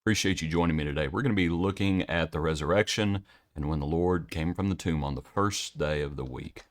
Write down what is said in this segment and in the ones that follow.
Appreciate you joining me today. We're going to be looking at the resurrection and when the Lord came from the tomb on the first day of the week.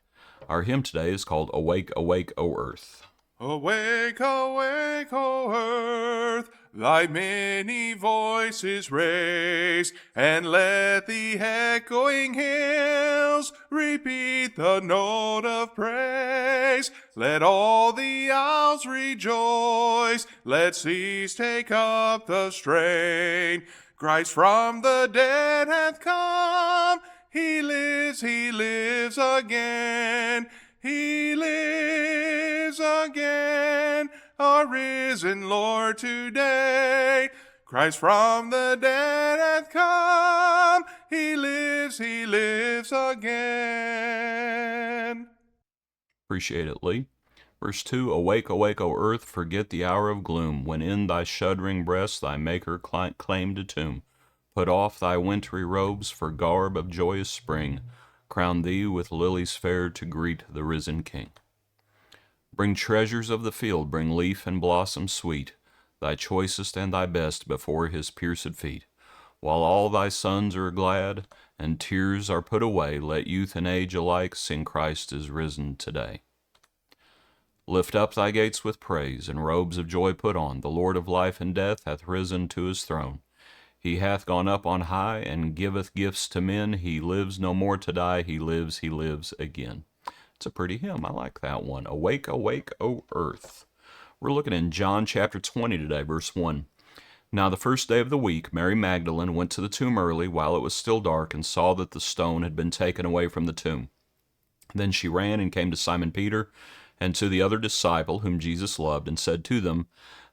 Our hymn today is called Awake, Awake, O Earth. Awake, awake, O earth, thy many voices raise, and let the echoing hills repeat the note of praise. Let all the isles rejoice, let seas take up the strain. Christ from the dead hath come, he lives again. He lives again, our risen Lord today. Christ from the dead hath come, he lives again. Appreciate it, Lee. Verse 2, Awake, awake, O earth, forget the hour of gloom, when in thy shuddering breast thy Maker claimed a tomb. Put off thy wintry robes for garb of joyous spring, crown thee with lilies fair to greet the risen King. Bring treasures of the field, bring leaf and blossom sweet, thy choicest and thy best before his pierced feet. While all thy sons are glad, and tears are put away, let youth and age alike sing Christ is risen today. Lift up thy gates with praise, and robes of joy put on. The Lord of life and death hath risen to his throne. He hath gone up on high, and giveth gifts to men. He lives no more to die, he lives again. It's a pretty hymn. I like that one. Awake, awake, O earth. We're looking in John chapter 20 today, verse 1. Now the first day of the week, Mary Magdalene went to the tomb early while it was still dark, and saw that the stone had been taken away from the tomb. Then she ran and came to Simon Peter and to the other disciple whom Jesus loved, and said to them,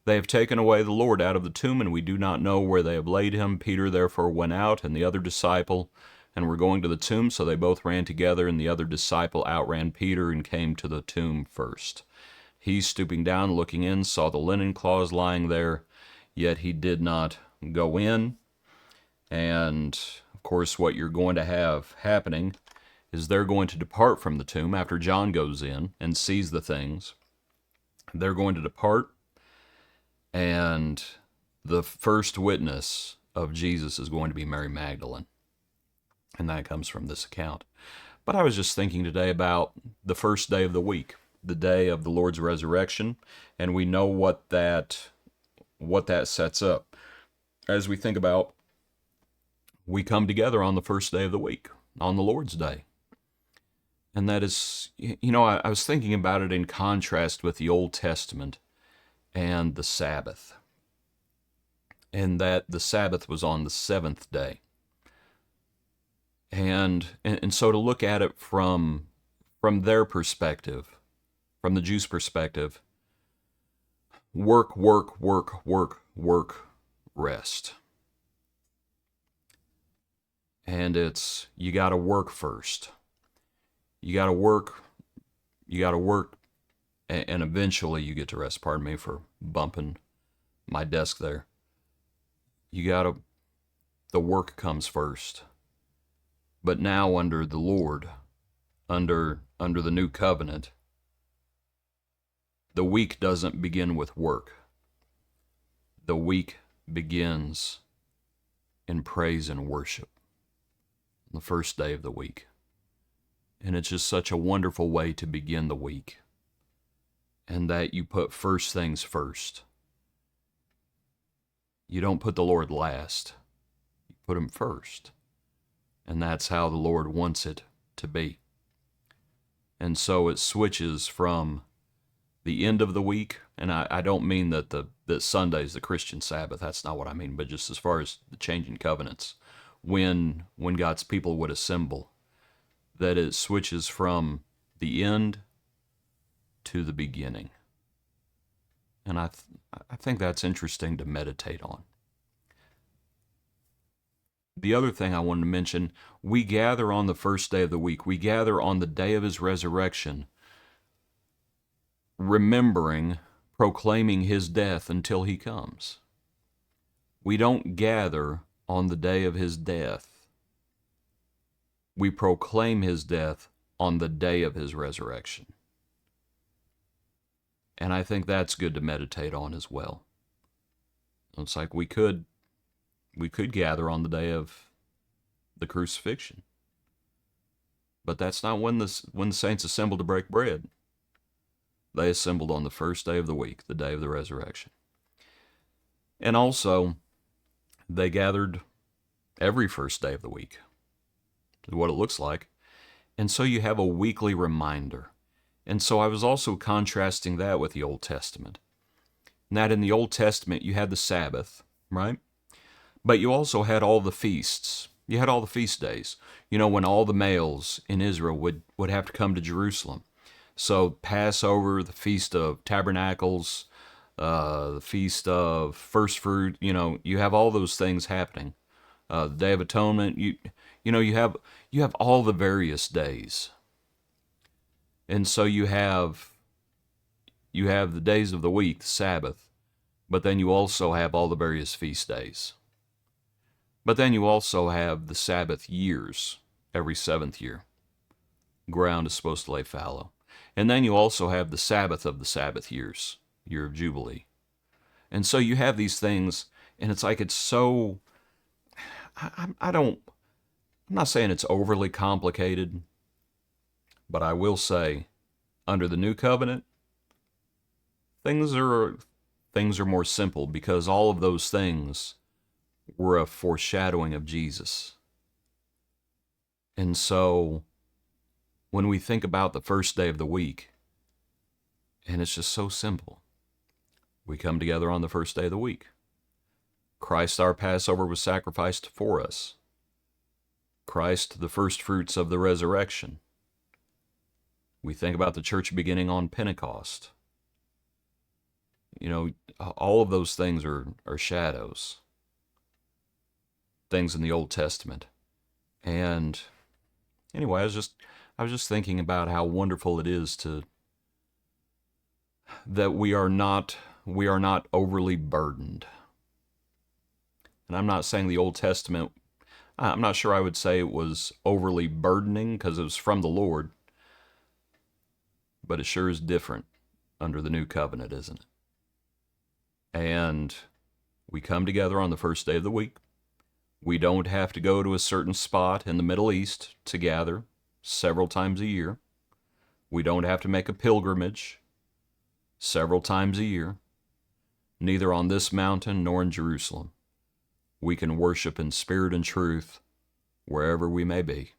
They have taken away the Lord out of the tomb, and we do not know where they have laid him. Peter therefore went out, and the other disciple, and were going to the tomb. So they both ran together, and the other disciple outran Peter and came to the tomb first. He, stooping down, looking in, saw the linen cloths lying there, yet he did not go in. And, of course, what you're going to have happening is they're going to depart from the tomb after John goes in and sees the things. They're going to depart, and the first witness of Jesus is going to be Mary Magdalene. And that comes from this account. But I was just thinking today about the first day of the week, the day of the Lord's resurrection, and we know what that sets up. As we think about, we come together on the first day of the week, on the Lord's Day. And that is, I was thinking about it in contrast with the Old Testament and the Sabbath. And that the Sabbath was on the seventh day. And so to look at it from their perspective, from the Jews' perspective, work, work, work, work, work, rest. And it's, you got to work first. You got to work, and eventually you get to rest. Pardon me for bumping my desk there. The work comes first. But now under the Lord, under the new covenant, the week doesn't begin with work. The week begins in praise and worship, the first day of the week. And it's just such a wonderful way to begin the week. And that you put first things first. You don't put the Lord last. You put him first. And that's how the Lord wants it to be. And so it switches from the end of the week, and I don't mean that Sunday is the Christian Sabbath. That's not what I mean, but just as far as the changing covenants, when God's people would assemble, that it switches from the end to the beginning. And I think that's interesting to meditate on. The other thing I wanted to mention, we gather on the first day of the week. We gather on the day of his resurrection, remembering, proclaiming his death until he comes. We don't gather on the day of his death. We proclaim his death on the day of his resurrection. And I think that's good to meditate on as well. It's like we could We could gather on the day of the crucifixion. But that's not when the saints assembled to break bread. They assembled on the first day of the week, the day of the resurrection. And also, they gathered every first day of the week, is what it looks like. And so you have a weekly reminder. And so I was also contrasting that with the Old Testament. And that in the Old Testament, you had the Sabbath, right? But you also had all the feasts. You had all the feast days. You know, when all the males in Israel would have to come to Jerusalem. So Passover, the Feast of Tabernacles, the Feast of First Fruit, you know, you have all those things happening. The Day of Atonement, you have all the various days. And so you have the days of the week, the Sabbath, but then you also have all the various feast days. But then you also have the Sabbath years, every 7th year. Ground is supposed to lay fallow. And then you also have the Sabbath of the Sabbath years, year of Jubilee. And so you have these things, and it's like it's so, I'm not saying it's overly complicated, but I will say, under the new covenant, things are more simple because all of those things were a foreshadowing of Jesus. And so when we think about the first day of the week, and it's just so simple. We come together on the first day of the week. Christ, our Passover, was sacrificed for us. Christ, the first fruits of the resurrection. We think about the church beginning on Pentecost. You know, all of those things are shadows. Things in the Old Testament. And anyway, I was just thinking about how wonderful it is that we are not overly burdened. And I'm not saying the Old Testament, I'm not sure I would say it was overly burdening because it was from the Lord, but it sure is different under the new covenant, isn't it? And we come together on the first day of the week. We don't have to go to a certain spot in the Middle East to gather several times a year. We don't have to make a pilgrimage several times a year, neither on this mountain nor in Jerusalem. We can worship in spirit and truth wherever we may be.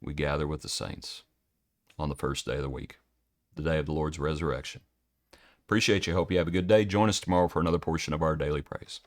We gather with the saints on the first day of the week, the day of the Lord's resurrection. Appreciate you. Hope you have a good day. Join us tomorrow for another portion of our daily praise.